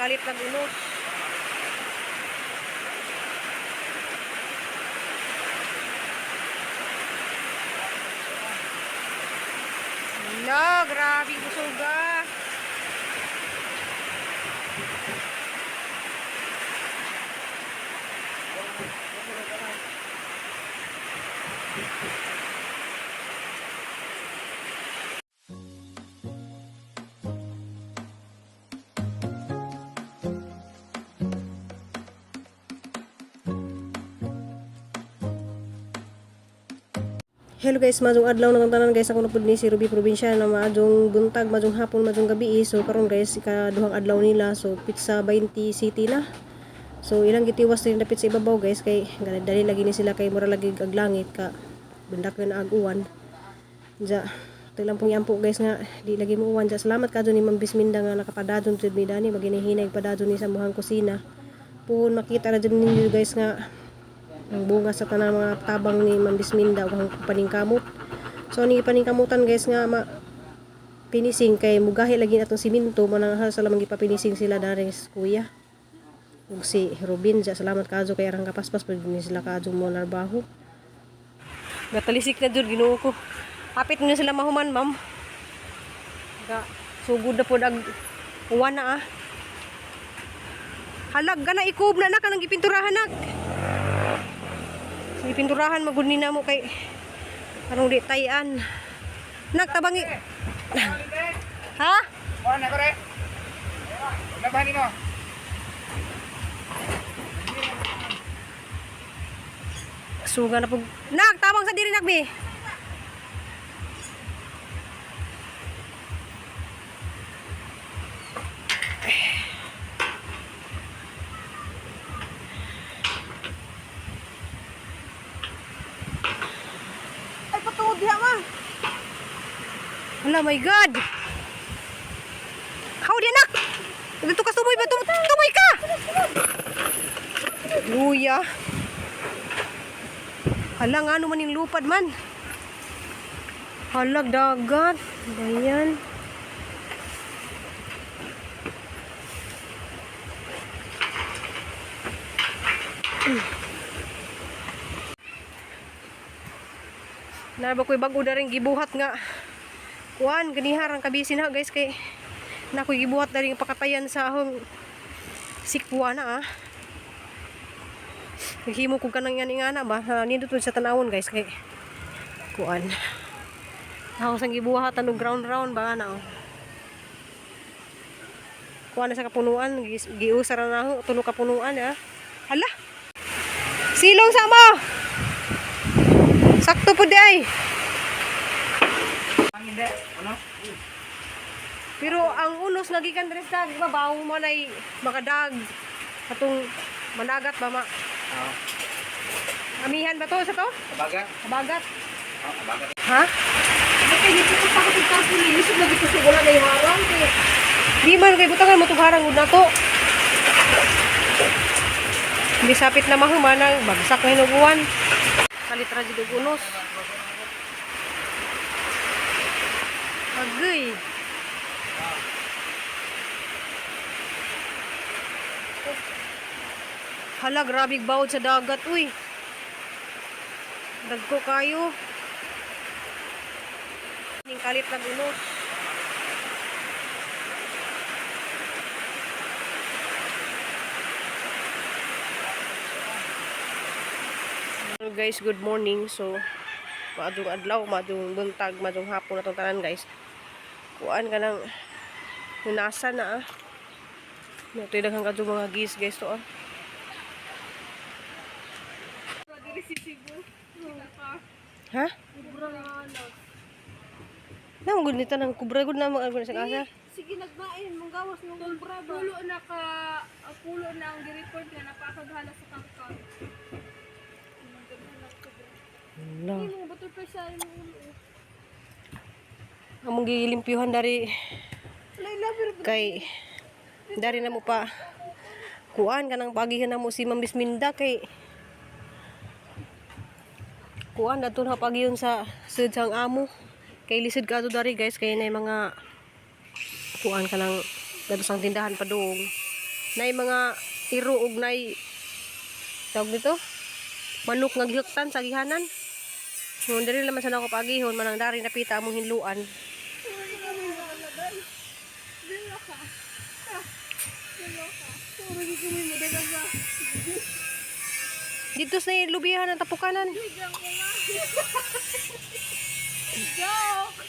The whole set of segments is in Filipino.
kalit ng unos. Hala, grabe kusuga. Hello guys, madung adlaw na tanan guys, ako napud ni si Ruby Probinsya na maadung buntag, madung hapon, madung gabi. So karon guys, ikaduhang adlaw nila. So pizza 20 city na. So ilang gitiwas din dapit sa ibabaw guys, kay dali lagi ni sila kay mura lagi ag langit ka bendak na aguan. Ja, ito lang pong yampo guys nga di lagi mo uwan. Ja, salamat kadto ni Ma'am Bisminda nga nakapadadon tud mi dani maginihinay padadon ni sa muhang kusina. Pun makita ra jud ninyo guys nga ang bunga sa tanang mga tabang ni Ma'am Bisminda ug paningkamot. So ni paningkamutan guys nga pinising kay mugahi lagi atong siminto manang sa lamang gipapinising sila dari kuya ug si Robin. Ja, salamat kadto kay arang kapaspas pud ni sila kadto mo narbaho. Gatalisik na jud Ginoo ko. Hapit na sila mahuman ma'am. Ga sugod na pud ag uwan na Halag gana ikob na kanang gipinturahan nak. Pinturahan magud ni namo kay anong di tayan. Nagtabangi. Ha? Kuan na kore. Nabani mo. Suga na pug. Nagtabang sa diri nagbi. Hala, my God! How di anak? Dito ka tumoy ba? Tumoy ka! Luya. Hala, nga ano man yung lupad man. Hala, dagat. Ayan. Narba ko'y bago na rin gibuhat nga. Kuan, ganihar ang kabisin ha guys kay nakoy gibuhat na rin pakatayan sa ahong sikwa na Naghimo ko kanang yan ingana ba nindot sa tanawon guys kay kuan. Ako sang gibuhat og ground round ba na Kuan na sa kapunuan giusara na ho tulo ka punuan Hala. Silong sa mo. Sakto pud ay. Ano? Pero ang unos nagikan diri sa babaw mo nay makadag atong managat ba ma. Amihan ba to sa to? Kabagat. Kabagat. Kabagat. Ha? Kaya dito sa pakatugtang pulilisod lagi kasi wala na yung harang. Di man kay butangan mo tugarang gud nato. Hindi sapit na mahumanang bagsak na hinuguan. Kalitra jud unos. Agay. Hala, grabing bawod sa dagat, uy. Dagko kayo. Ning kalit ng unos. Hello guys, good morning. So, maadong adlaw, maadong buntag, maadong hapon na itong tanan guys. Kuan ka ng nasa na Ito yung hanggang mga gis guys to Ha? Nang gud nito nang kubra gud na mga sa kasa. Sige nagbain mong gawas ng kumbra ba. Pulo na ang gi-report nga napakaghala sa kangkang. No. Hindi mo bato pa sa ulo. Among gilimpyuhan dari kay dari na mo pa kuan kanang pagihan na mo si Ma'am Bisminda kay kuan daton ha pagiyon sa sud sang amo kay lisod ka dari guys kay nay mga kuan kanang dato sang tindahan pa doong Nay mga tiro ug nay tawag dito manok nga gihuktan sa gihanan. Ngun diri naman sa nako pagihon manang dari napita among hinluan. Dito sa lubihan ng tapukanan. Joke!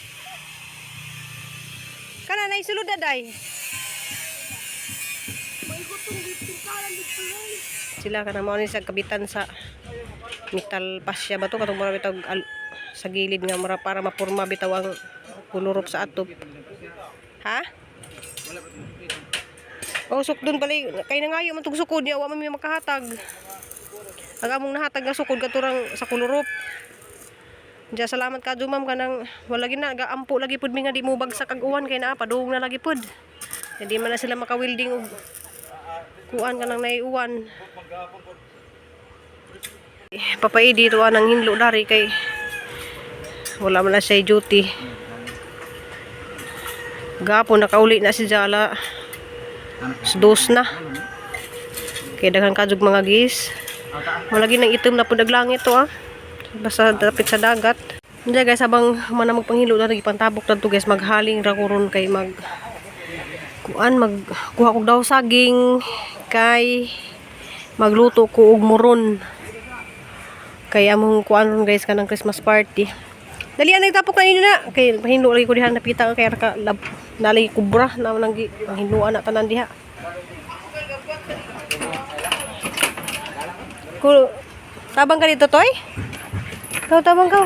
Kana na isulod daday. May gutong bitikalan dito lang. Sila kana mao ni sa kabitan sa metal pasya ba to katong mura bitaw sa gilid nga mura para mapurma bitaw ang kulurop sa atop. Ha? Oh, sukdon pala kay nangayo man tug sukod niya wa man mi makahatag. Ang among nahatag nga sukod katurang sa kulurop. Diya salamat ka ma'am kanang wala gina gaampo lagi pud mi nga di mo bagsak kag uwan kay naa padung na lagi pud. Hindi man na sila maka-welding og kuan kanang naiuwan. Papay dito anang hinlo dari kay wala man na siya duty. Gapon nakauli na si Jala. Dos na. Kaya daghan kajug mga gis. Malagi nang itim na pud langit to ah. Basta dapit sa dagat. Diya guys habang mana magpanghilo na gipantabok na to guys maghaling ra kuron kay mag kuan magkuha kog daw saging kay magluto ko og muron. Kay among kuan ron guys kanang Christmas party. Dali ang nagtapok kanina na kay pahinlo lagi ko diha napita kay ka nalay kubra na nang hinluan na tanan diha. Ko tabang ka dito toy? Kau tabang kau.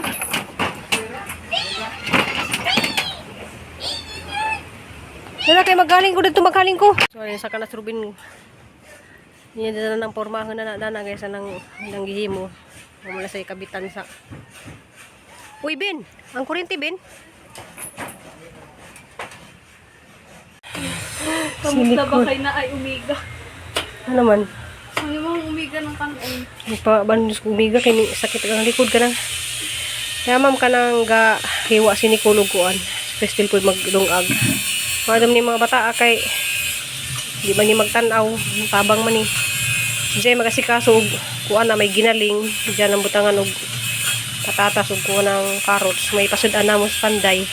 Dala kay magaling ko dito maghaling ko. So ayun sa kanas Rubin. Niya dala nang pormahan na na guys nang gihimo. Mula sa kabitan sa. Uy Ben, ang kuryente Ben. Kamusta ba kay na ay umiga? Ano man? Ano mong umiga ng kanon? Nagpa-bandus ko umiga kay sakit ang likod ka na. Kaya ma'am ka nang ga hiwa sinikulog kuan. Pestil pud magdungag. Madam ni mga bata kay di man ni magtanaw, tabang man ni. Diyan magasikaso og kuan na may ginaling, diyan ang butangan og patatas ug kuan ng carrots, may pasud-an na mo sa panday.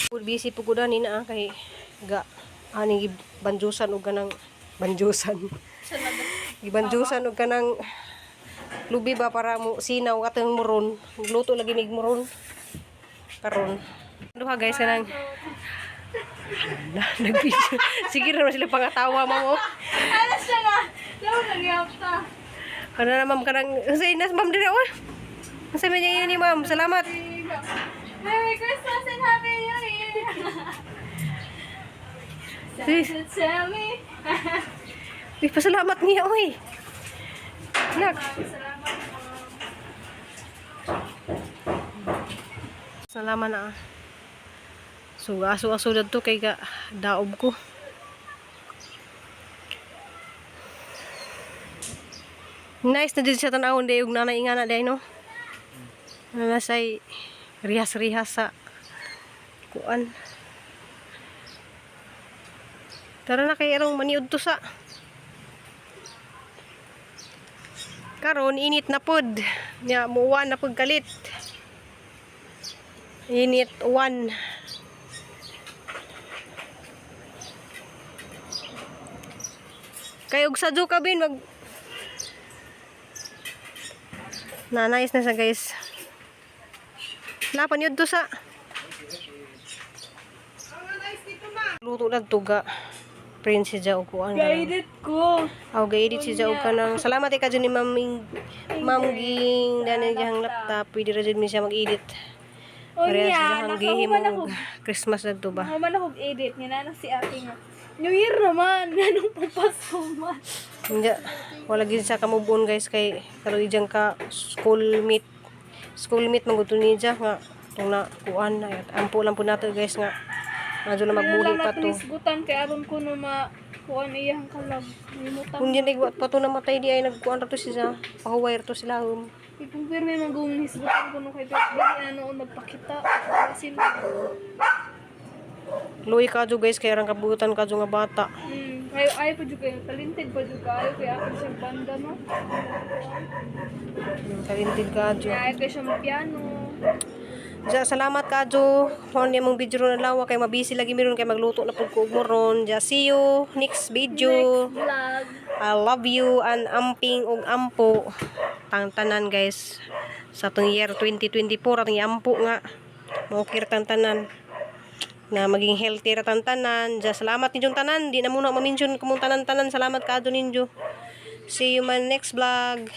Pud busy pud ko ni na kay ga ani banjusan og kanang banjusan. Gibanjusan og kanang lubi ba para mo sinaw atong muron. Luto lagi mig muron. Karon. Duha guys kanang nag-video. Sige na sila pangatawa mo. Alas siya nga! Lawa nagyap ta. Ano na ma'am kanang say nas ma'am dira wa. Sabi niya ni ma'am, salamat. Merry Christmas and Happy New Year! Santa tell me. Uy, pasalamat niya uy. Nak. Salamat na. So aso-aso dito kay ka daob ko. Nice na dito sa tanawon day ug nanay ingana day no. Nasay rihas-rihas sa kuan. Tara na kay arong maniud to sa. Karon init na pod. Nya muwan na pod kalit. Init uwan. Kay og sadyo ka bin mag nanayos na sa guys. Lapan yun to sa luto na tuga Prince siya og kuan Ga-edit ko. aw ga-edit siya og kanang salamat ka dyan ni mamging dani diyang laptop pwede ra dyan mi siya mag-edit O pareha niya, siya ang gihimo nakahuman ako. og Christmas na to ba Nakahuman ako edit. Nga na si ate nga. New Year naman. Ganong papasko man. hindi wala gid sa kamubon guys kay karon ijang ka school meet manguto ni dya nga tong na kuan na ampo lang po nato guys nga medyo na magbuli pa to Nisgutan kay aron ko no kuan iyang kalag. Limutan. kung diyan igwat pa to namatay di ay nagkuan ra to siya pahuway ra to sila Ipupirme mag-uong nisgutan ko no kay Dili ano magpakita. Kasi luwi ka jo guys kay arang kabutan ka jo nga bata Ay pa juga yung talented pa juga. Ay kaya ako siya banda no. Talented ka, Jo. Ay kaya siya piano. Ja, salamat ka, Jo. Kung niya mong video na lawa, kay mabisi lagi meron kay magluto na pagkuog mo ron. Ja, see you next video. Next vlog. I love you and amping og ampo. Tanan guys. Sa tong year 2024 atong ampo nga. Maukir tanan na maging healthy ra tanan. Ja, salamat ninyong tanan. Di na muna ma-mention kumong tanan-tanan. Salamat ka ninyo. See you man next vlog.